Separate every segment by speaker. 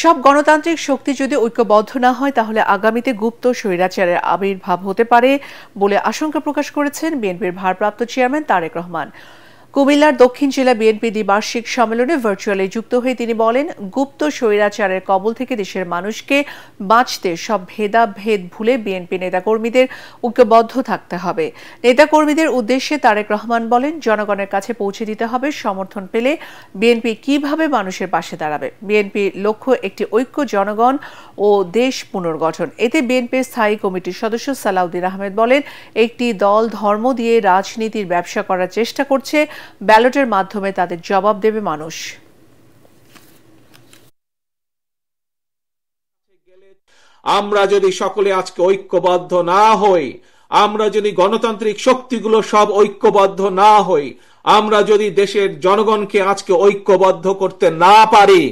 Speaker 1: সব গণতান্ত্রিক শক্তি যদি ঐক্যবদ্ধ না হয় তাহলে আগামীতে গুপ্ত স্বৈরাচারের আবির্ভাব হতে পারে বলে আশঙ্কা প্রকাশ করেছেন বিএনপির ভারপ্রাপ্ত চেয়ারম্যান তারেক রহমান। কুমিল্লার দক্ষিণ জেলা বিএনপি দ্বিবার্ষিক সম্মেলনে ভার্চুয়ালি যুক্ত হয়ে তিনি বলেন, গুপ্ত স্বৈরাচারের কবল থেকে দেশের মানুষকে বাঁচতে সব ভেদাভেদ ভুলে বিএনপি নেতাকর্মীদের ঐক্যবদ্ধ থাকতে হবে। নেতাকর্মীদের উদ্দেশ্যে তারেক রহমান বলেন, জনগণের কাছে পৌঁছে দিতে হবে সমর্থন পেলে বিএনপি কিভাবে মানুষের পাশে দাঁড়াবে। বিএনপির লক্ষ্য একটি ঐক্য, জনগণ ও দেশ পুনর্গঠন। এতে বিএনপির স্থায়ী কমিটির সদস্য সালাউদ্দিন আহমেদ বলেন, একটি দল ধর্ম দিয়ে রাজনীতির ব্যবসা করার চেষ্টা করছে, ব্যালটের মাধ্যমে তাদের জবাব দেবে মানুষ।
Speaker 2: আমরা যদি সকলে আজকে ঐক্যবদ্ধ না হই, আমরা যদি গণতান্ত্রিক শক্তিগুলো সব ঐক্যবদ্ধ না হই, আমরা যদি দেশের জনগণকে আজকে ঐক্যবদ্ধ করতে না পারি,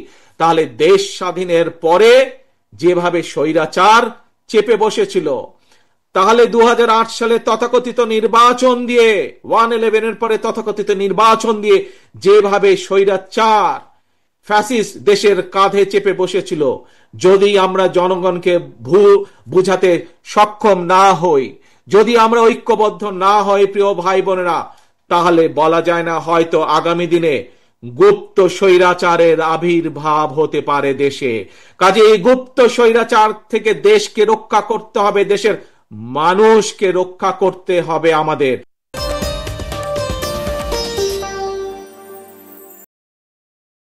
Speaker 2: তাহলে দেশ স্বাধীনের পরে যেভাবে স্বৈরাচার চেপে বসেছিল, তাহলে 2008 সালে তথাকথিত নির্বাচন দিয়ে 1/11 পরে তথাকথিত নির্বাচন দিয়ে যেভাবে স্বৈরাচার ফ্যাসিস্ট দেশের কাঁধে চেপে বসেছিল, যদি আমরা জনগণকে বুঝাতে সক্ষম না হই, যদি আমরা ঐক্যবদ্ধ না হই প্রিয় ভাই বোনেরা, তাহলে বলা যায় না, হয়তো আগামী দিনে গুপ্ত স্বৈরাচারের আবির্ভাব হতে পারে দেশে। কাজে এই গুপ্ত স্বৈরাচার থেকে দেশকে রক্ষা করতে হবে, দেশের মানুষকে রক্ষা করতে হবে আমাদের।